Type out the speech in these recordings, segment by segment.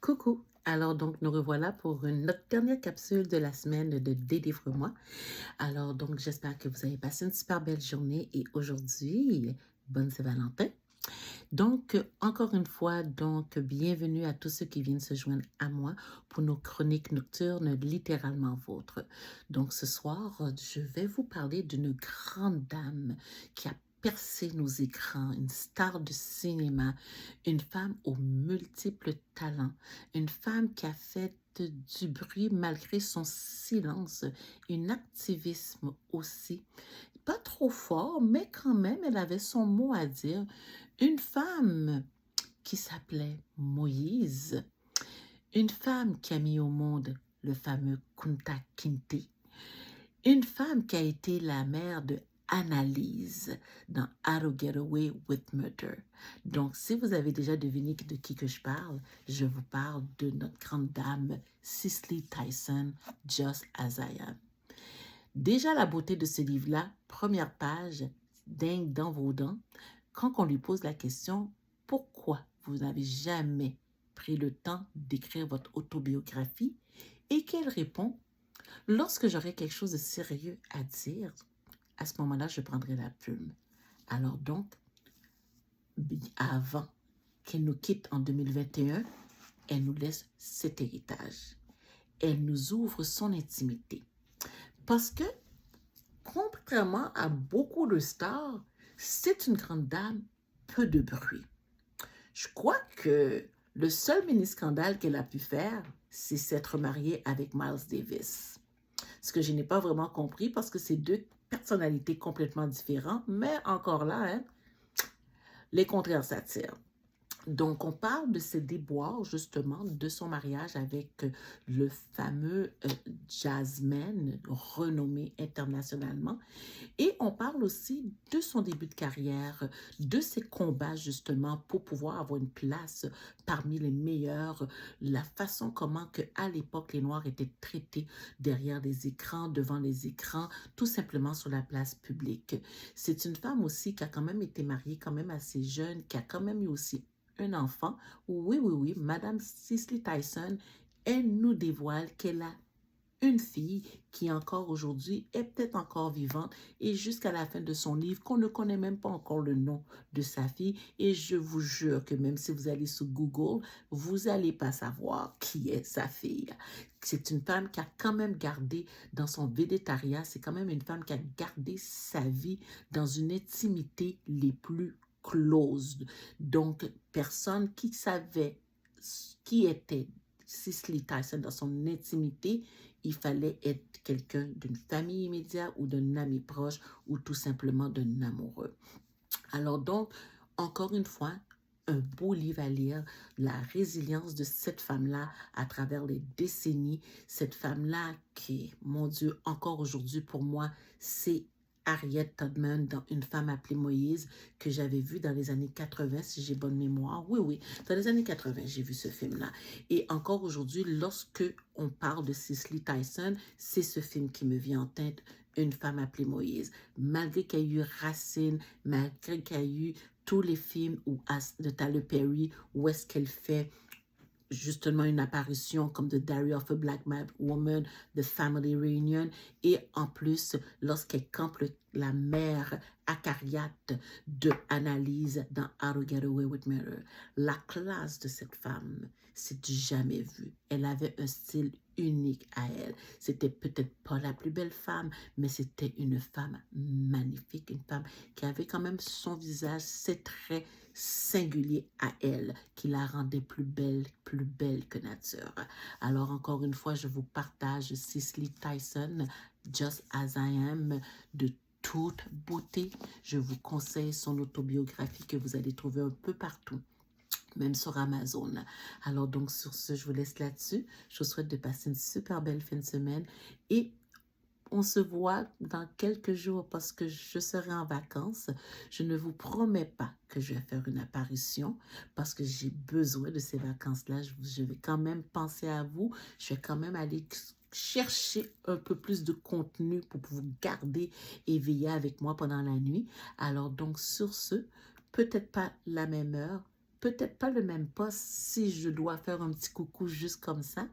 Coucou! Alors donc nous revoilà pour notre dernière capsule de la semaine de Dédivre-moi. Alors donc j'espère que vous avez passé une super belle journée et aujourd'hui, bonne Saint-Valentin. Donc encore une fois, donc bienvenue à tous ceux qui viennent se joindre à moi pour nos chroniques nocturnes littéralement vôtres. Donc ce soir, je vais vous parler d'une grande dame qui a percé nos écrans, une star du cinéma, une femme aux multiples talents, une femme qui a fait du bruit malgré son silence, une activisme aussi, pas trop fort, mais quand même, elle avait son mot à dire. Une femme qui s'appelait Moïse, une femme qui a mis au monde le fameux Kunta Kinte, une femme qui a été la mère de Annalise dans How to Get Away with Murder. Donc, si vous avez déjà deviné de qui que je vous parle de notre grande dame Cicely Tyson, Just As I Am. Déjà, la beauté de ce livre-là, première page, dingue dans vos dents, quand on lui pose la question, pourquoi vous n'avez jamais pris le temps d'écrire votre autobiographie, et qu'elle répond, lorsque j'aurai quelque chose de sérieux à dire, à ce moment-là, je prendrai la plume. Alors donc, avant qu'elle nous quitte en 2021, elle nous laisse cet héritage. Elle nous ouvre son intimité. Parce que, contrairement à beaucoup de stars, c'est une grande dame, peu de bruit. Je crois que le seul mini-scandale qu'elle a pu faire, c'est s'être mariée avec Miles Davis. Ce que je n'ai pas vraiment compris parce que c'est deux personnalités complètement différentes, mais encore là, hein, les contraires s'attirent. Donc, on parle de ses déboires, justement, de son mariage avec le fameux jazzman renommé internationalement. Et on parle aussi de son début de carrière, de ses combats, justement, pour pouvoir avoir une place parmi les meilleurs, la façon comment que, à l'époque, les Noirs étaient traités derrière les écrans, devant les écrans, tout simplement sur la place publique. C'est une femme aussi qui a quand même été mariée quand même assez jeune, qui a quand même eu aussi un enfant. Oui, oui, oui, Madame Cicely Tyson, elle nous dévoile qu'elle a une fille qui encore aujourd'hui est peut-être encore vivante et jusqu'à la fin de son livre qu'on ne connaît même pas encore le nom de sa fille et je vous jure que même si vous allez sur Google, vous n'allez pas savoir qui est sa fille. C'est une femme qui a quand même gardé dans son végétariat, c'est quand même une femme qui a gardé sa vie dans une intimité les plus close. Donc, personne qui savait qui était Cicely Tyson dans son intimité, il fallait être quelqu'un d'une famille immédiate ou d'un ami proche ou tout simplement d'un amoureux. Alors donc, encore une fois, un beau livre à lire, la résilience de cette femme-là à travers les décennies, cette femme-là qui, mon Dieu, encore aujourd'hui pour moi, c'est Harriet Tubman dans Une femme appelée Moïse, que j'avais vu dans les années 80, si j'ai bonne mémoire. Oui, oui, dans les années 80, j'ai vu ce film-là. Et encore aujourd'hui, lorsque on parle de Cicely Tyson, c'est ce film qui me vient en tête, Une femme appelée Moïse. Malgré qu'il y a eu Racine, malgré qu'il y a eu tous les films de Tyler Perry, où est-ce qu'elle fait justement une apparition comme The Diary of a Black Woman, The Family Reunion, et en plus, lorsqu'elle campe la mère acariate de Annalise dans How to Get Away with Murder. La classe de cette femme, c'est du jamais vu. Elle avait un style unique à elle. C'était peut-être pas la plus belle femme, mais c'était une femme magnifique, une femme qui avait quand même son visage, ses traits singuliers à elle, qui la rendait plus belle que nature. Alors encore une fois, je vous partage Cicely Tyson, Just As I Am, de toute beauté. Je vous conseille son autobiographie que vous allez trouver un peu partout, même sur Amazon. Alors donc sur ce, je vous laisse là-dessus. Je vous souhaite de passer une super belle fin de semaine et on se voit dans quelques jours parce que je serai en vacances. Je ne vous promets pas que je vais faire une apparition parce que j'ai besoin de ces vacances-là. Je vais quand même penser à vous. Je vais quand même aller chercher un peu plus de contenu pour vous garder éveillé avec moi pendant la nuit. Alors donc sur ce, peut-être pas la même heure, peut-être pas le même post si je dois faire un petit coucou juste comme ça.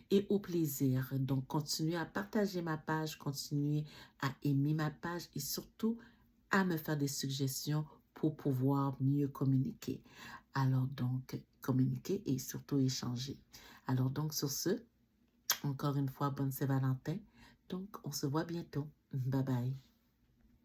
Et au plaisir. Donc, continuez à partager ma page, continuez à aimer ma page et surtout à me faire des suggestions pour pouvoir mieux communiquer. Alors donc, communiquer et surtout échanger. Alors donc, sur ce, encore une fois, bonne Saint-Valentin. Donc, on se voit bientôt. Bye bye.